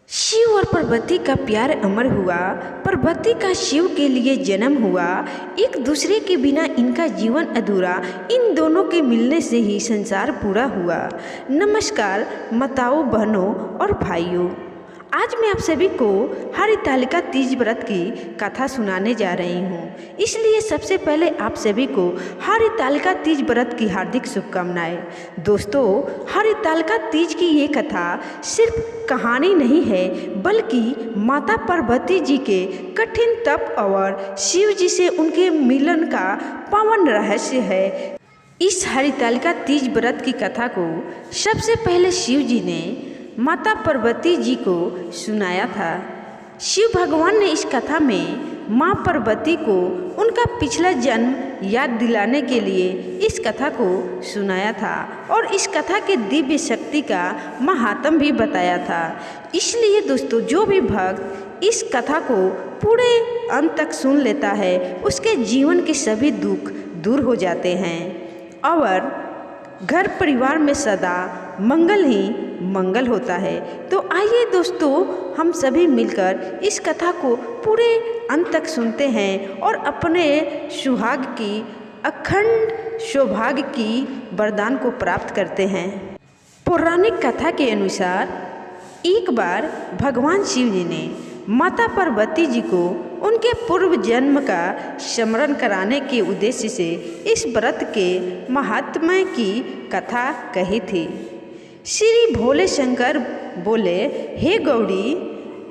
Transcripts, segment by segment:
शिव और पार्वती का प्यार अमर हुआ। पार्वती का शिव के लिए जन्म हुआ। एक दूसरे के बिना इनका जीवन अधूरा। इन दोनों के मिलने से ही संसार पूरा हुआ। नमस्कार माताओं, बहनों और भाइयों, आज मैं आप सभी को हरितालिका तीज व्रत की कथा सुनाने जा रही हूँ। इसलिए सबसे पहले आप सभी को हरितालिका तीज व्रत की हार्दिक शुभकामनाएं। दोस्तों, हरितालिका तीज की ये कथा सिर्फ कहानी नहीं है, बल्कि माता पार्वती जी के कठिन तप और शिव जी से उनके मिलन का पावन रहस्य है। इस हरितालिका तीज व्रत की कथा को सबसे पहले शिव जी ने माता पार्वती जी को सुनाया था। शिव भगवान ने इस कथा में माँ पार्वती को उनका पिछला जन्म याद दिलाने के लिए इस कथा को सुनाया था और इस कथा के दिव्य शक्ति का महात्म भी बताया था। इसलिए दोस्तों, जो भी भक्त इस कथा को पूरे अंत तक सुन लेता है, उसके जीवन के सभी दुख दूर हो जाते हैं और घर परिवार में सदा मंगल ही मंगल होता है। तो आइए दोस्तों, हम सभी मिलकर इस कथा को पूरे अंत तक सुनते हैं और अपने सुहाग की अखंड सौभाग्य की वरदान को प्राप्त करते हैं। पौराणिक कथा के अनुसार एक बार भगवान शिव जी ने माता पार्वती जी को उनके पूर्व जन्म का स्मरण कराने के उद्देश्य से इस व्रत के महात्म्य की कथा कही थी। श्री भोले शंकर बोले, हे गौड़ी,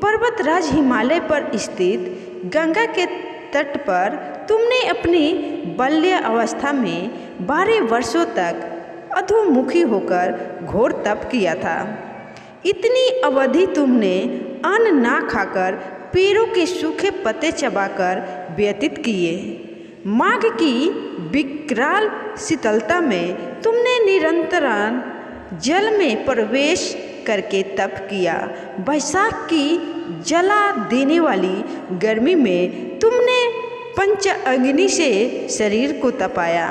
पर्वतराज हिमालय पर स्थित गंगा के तट पर तुमने अपनी बाल्य अवस्था में 12 वर्षों तक अधोमुखी होकर घोर तप किया था। इतनी अवधि तुमने अन्न ना खाकर पेड़ों के सूखे पत्ते चबाकर व्यतीत किए। माघ की विकराल शीतलता में तुमने निरंतर जल में प्रवेश करके तप किया। वैशाख की जला देने वाली गर्मी में तुमने पंच अग्नि से शरीर को तपाया।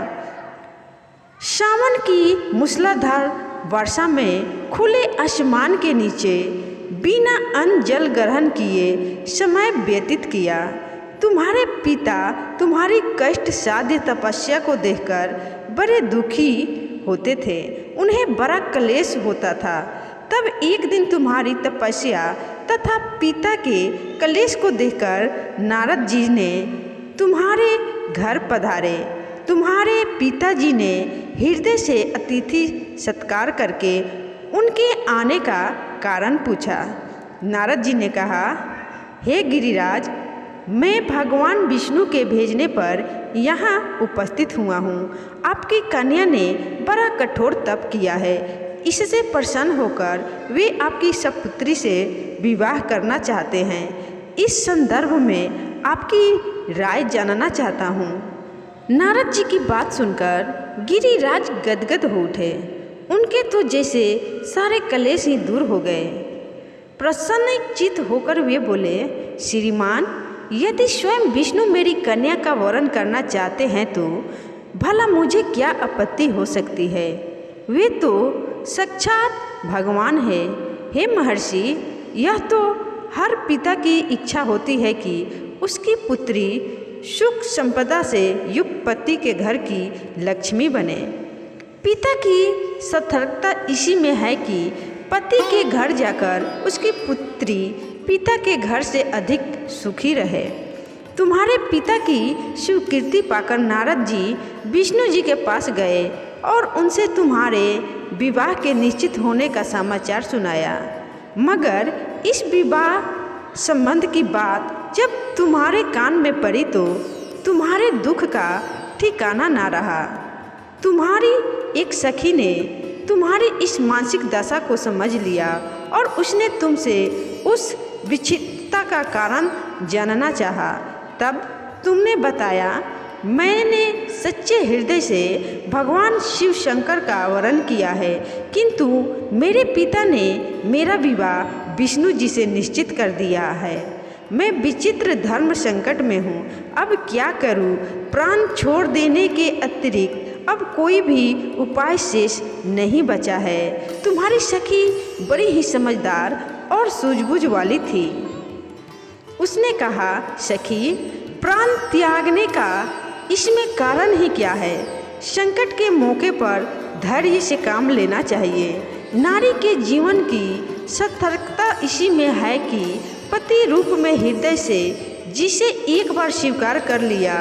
सावन की मूसलाधार वर्षा में खुले आसमान के नीचे बिना अन्न जल ग्रहण किए समय व्यतीत किया। तुम्हारे पिता तुम्हारी कष्ट साध्य तपस्या को देखकर बड़े दुखी होते थे। उन्हें बड़ा क्लेश होता था। तब एक दिन तुम्हारी तपस्या तथा पिता के क्लेश को देखकर नारद जी ने तुम्हारे घर पधारे। तुम्हारे पिताजी ने हृदय से अतिथि सत्कार करके उनके आने का कारण पूछा। नारद जी ने कहा, हे गिरिराज, मैं भगवान विष्णु के भेजने पर यहाँ उपस्थित हुआ हूँ। आपकी कन्या ने बड़ा कठोर तप किया है। इससे प्रसन्न होकर वे आपकी सपुत्री से विवाह करना चाहते हैं। इस संदर्भ में आपकी राय जानना चाहता हूँ। नारद जी की बात सुनकर गिरिराज गदगद हो उठे। उनके तो जैसे सारे क्लेश ही दूर हो गए। प्रसन्नचित्त होकर वे बोले, श्रीमान, यदि स्वयं विष्णु मेरी कन्या का वरण करना चाहते हैं तो भला मुझे क्या आपत्ति हो सकती है। वे तो साक्षात भगवान है। हे महर्षि, यह तो हर पिता की इच्छा होती है कि उसकी पुत्री सुख संपदा से युक्त पति के घर की लक्ष्मी बने। पिता की सतर्कता इसी में है कि पति के घर जाकर उसकी पुत्री पिता के घर से अधिक सुखी रहे। तुम्हारे पिता की स्वीकृति पाकर नारद जी विष्णु जी के पास गए और उनसे तुम्हारे विवाह के निश्चित होने का समाचार सुनाया। मगर इस विवाह संबंध की बात जब तुम्हारे कान में पड़ी तो तुम्हारे दुख का ठिकाना ना रहा। तुम्हारी एक सखी ने तुम्हारी इस मानसिक दशा को समझ लिया और उसने तुमसे उस विच्छिन्नता का कारण जानना चाहा। तब तुमने बताया, मैंने सच्चे हृदय से भगवान शिव शंकर का वरण किया है, किंतु मेरे पिता ने मेरा विवाह विष्णु जी से निश्चित कर दिया है। मैं विचित्र धर्म संकट में हूँ। अब क्या करूँ? प्राण छोड़ देने के अतिरिक्त अब कोई भी उपाय शेष नहीं बचा है। तुम्हारी सखी बड़ी ही समझदार और सूझबूझ वाली थी। उसने कहा, सखी, प्राण त्यागने का इसमें कारण ही क्या है? संकट के मौके पर धैर्य से काम लेना चाहिए। नारी के जीवन की सार्थकता इसी में है कि पति रूप में हृदय से जिसे एक बार स्वीकार कर लिया,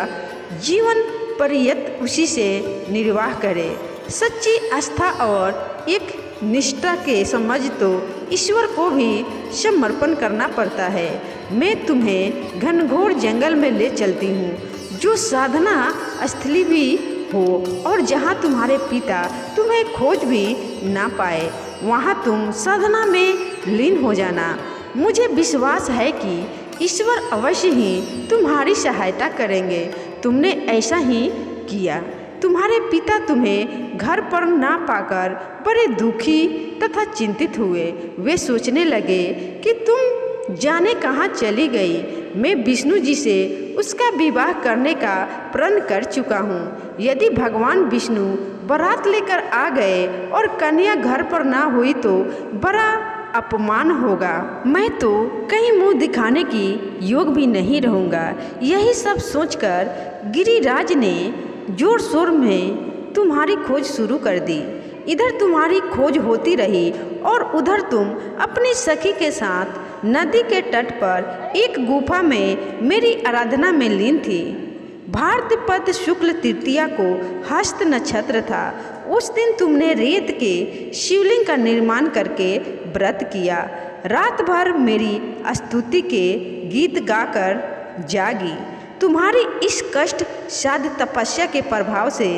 जीवन पर्यंत उसी से निर्वाह करे। सच्ची आस्था और एक निष्ठा के समझ तो ईश्वर को भी समर्पण करना पड़ता है। मैं तुम्हें घनघोर जंगल में ले चलती हूँ, जो साधना स्थली भी हो और जहाँ तुम्हारे पिता तुम्हें खोज भी ना पाए, वहाँ तुम साधना में लीन हो जाना। मुझे विश्वास है कि ईश्वर अवश्य ही तुम्हारी सहायता करेंगे। तुमने ऐसा ही किया। तुम्हारे पिता तुम्हें घर पर ना पाकर बड़े दुखी तथा चिंतित हुए। वे सोचने लगे कि तुम जाने कहाँ चली गई। मैं विष्णु जी से उसका विवाह करने का प्रण कर चुका हूँ। यदि भगवान विष्णु बारात लेकर आ गए और कन्या घर पर ना हुई तो बड़ा अपमान होगा। मैं तो कहीं मुंह दिखाने की योग भी नहीं रहूँगा। यही सब सोचकर गिरिराज ने जोर शोर में तुम्हारी खोज शुरू कर दी। इधर तुम्हारी खोज होती रही और उधर तुम अपनी सखी के साथ नदी के तट पर एक गुफा में मेरी आराधना में लीन थी। भाद्रपद शुक्ल तृतीया को हस्त नक्षत्र था। उस दिन तुमने रेत के शिवलिंग का निर्माण करके व्रत किया। रात भर मेरी स्तुति के गीत गाकर जागी। तुम्हारी इस कष्ट साध्य तपस्या के प्रभाव से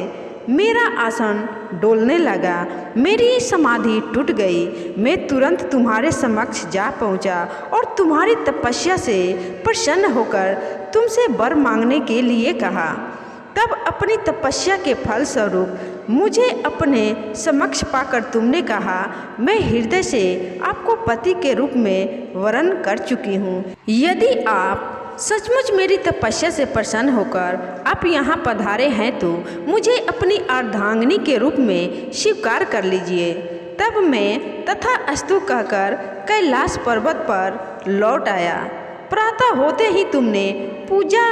मेरा आसन डोलने लगा। मेरी समाधि टूट गई। मैं तुरंत तुम्हारे समक्ष जा पहुंचा और तुम्हारी तपस्या से प्रसन्न होकर तुमसे वर मांगने के लिए कहा। तब अपनी तपस्या के फल स्वरूप मुझे अपने समक्ष पाकर तुमने कहा, मैं हृदय से आपको पति के रूप में वरण कर चुकी हूँ। यदि आप सचमुच मेरी तपस्या से प्रसन्न होकर आप यहाँ पधारे हैं तो मुझे अपनी अर्धांगिनी के रूप में स्वीकार कर लीजिए। तब मैं तथास्तु कहकर कैलाश पर्वत पर लौट आया। प्रातः होते ही तुमने पूजा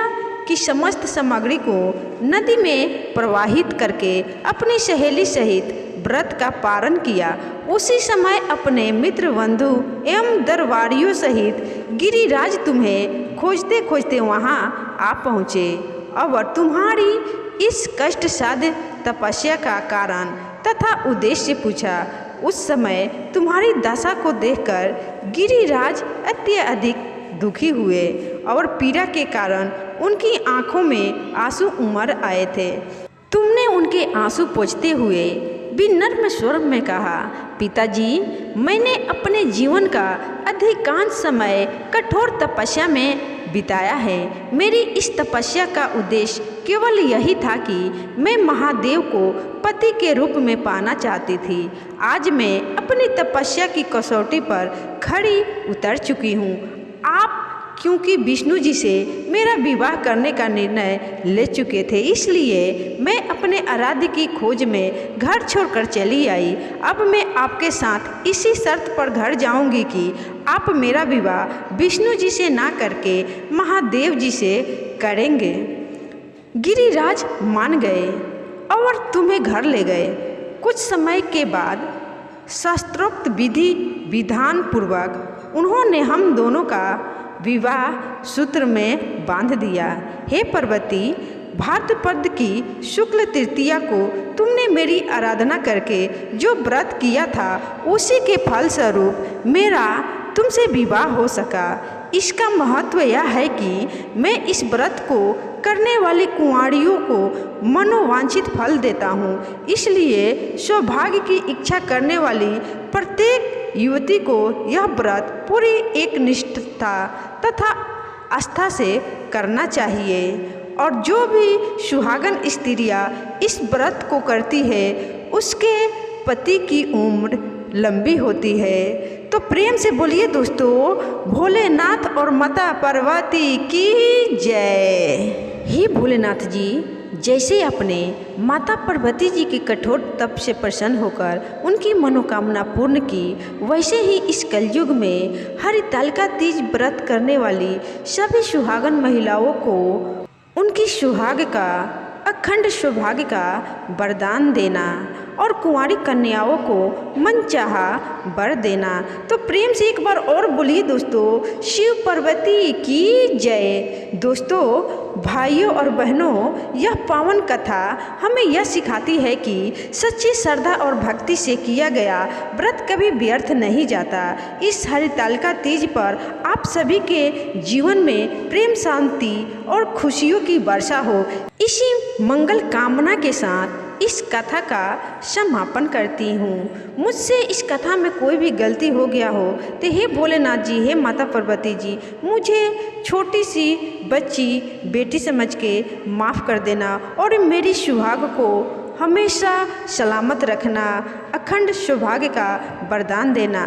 की समस्त सामग्री को नदी में प्रवाहित करके अपनी सहेली सहित व्रत का पारण किया। उसी समय अपने मित्र बंधु एवं दरबारियों सहित गिरिराज तुम्हें खोजते खोजते वहाँ आ पहुँचे और तुम्हारी इस कष्ट साध्य तपस्या का कारण तथा उद्देश्य पूछा। उस समय तुम्हारी दशा को देखकर गिरिराज अत्यधिक दुखी हुए और पीड़ा के कारण उनकी आंखों में आंसू उमड़ आए थे। तुमने उनके आंसू पोंछते हुए विनम्र स्वर में कहा, पिताजी, मैंने अपने जीवन का अधिकांश समय कठोर तपस्या में बिताया है। मेरी इस तपस्या का उद्देश्य केवल यही था कि मैं महादेव को पति के रूप में पाना चाहती थी। आज मैं अपनी तपस्या की कसौटी पर खड़ी उतर चुकी हूँ। आप क्योंकि विष्णु जी से मेरा विवाह करने का निर्णय ले चुके थे, इसलिए मैं अपने आराध्य की खोज में घर छोड़कर चली आई। अब मैं आपके साथ इसी शर्त पर घर जाऊंगी कि आप मेरा विवाह विष्णु जी से ना करके महादेव जी से करेंगे। गिरिराज मान गए और तुम्हें घर ले गए। कुछ समय के बाद शास्त्रोक्त विधि विधान पूर्वक उन्होंने हम दोनों का विवाह सूत्र में बांध दिया। हे पार्वती, भाद्रपद की शुक्ल तृतीया को तुमने मेरी आराधना करके जो व्रत किया था, उसी के फल स्वरूप मेरा तुमसे विवाह हो सका। इसका महत्व यह है कि मैं इस व्रत को करने वाली कुंवारियों को मनोवांछित फल देता हूँ। इसलिए सौभाग्य की इच्छा करने वाली प्रत्येक युवती को यह व्रत पूरी एक निष्ठा तथा आस्था से करना चाहिए। और जो भी सुहागन स्त्रियाँ इस व्रत को करती है, उसके पति की उम्र लंबी होती है। तो प्रेम से बोलिए दोस्तों, भोलेनाथ और माता पार्वती की जय। हे भोलेनाथ जी, जैसे अपने माता पार्वती जी के कठोर तप से प्रसन्न होकर उनकी मनोकामना पूर्ण की, वैसे ही इस कलयुग में हरितालिका तीज व्रत करने वाली सभी सुहागन महिलाओं को उनकी सुहाग का अखंड सौभाग्य का वरदान देना और कुंवारी कन्याओं को मनचाहा वर देना। तो प्रेम से एक बार और बोलिए दोस्तों, शिव पार्वती की जय। दोस्तों, भाइयों और बहनों, यह पावन कथा हमें यह सिखाती है कि सच्ची श्रद्धा और भक्ति से किया गया व्रत कभी व्यर्थ नहीं जाता। इस हरितालिका तीज पर आप सभी के जीवन में प्रेम, शांति और खुशियों की वर्षा हो, इसी मंगल कामना के साथ इस कथा का समापन करती हूँ। मुझसे इस कथा में कोई भी गलती हो गया हो तो हे भोलेनाथ जी, हे माता पार्वती जी, मुझे छोटी सी बच्ची बेटी समझ के माफ़ कर देना और मेरी सुहाग को हमेशा सलामत रखना, अखंड सौभाग्य का वरदान देना।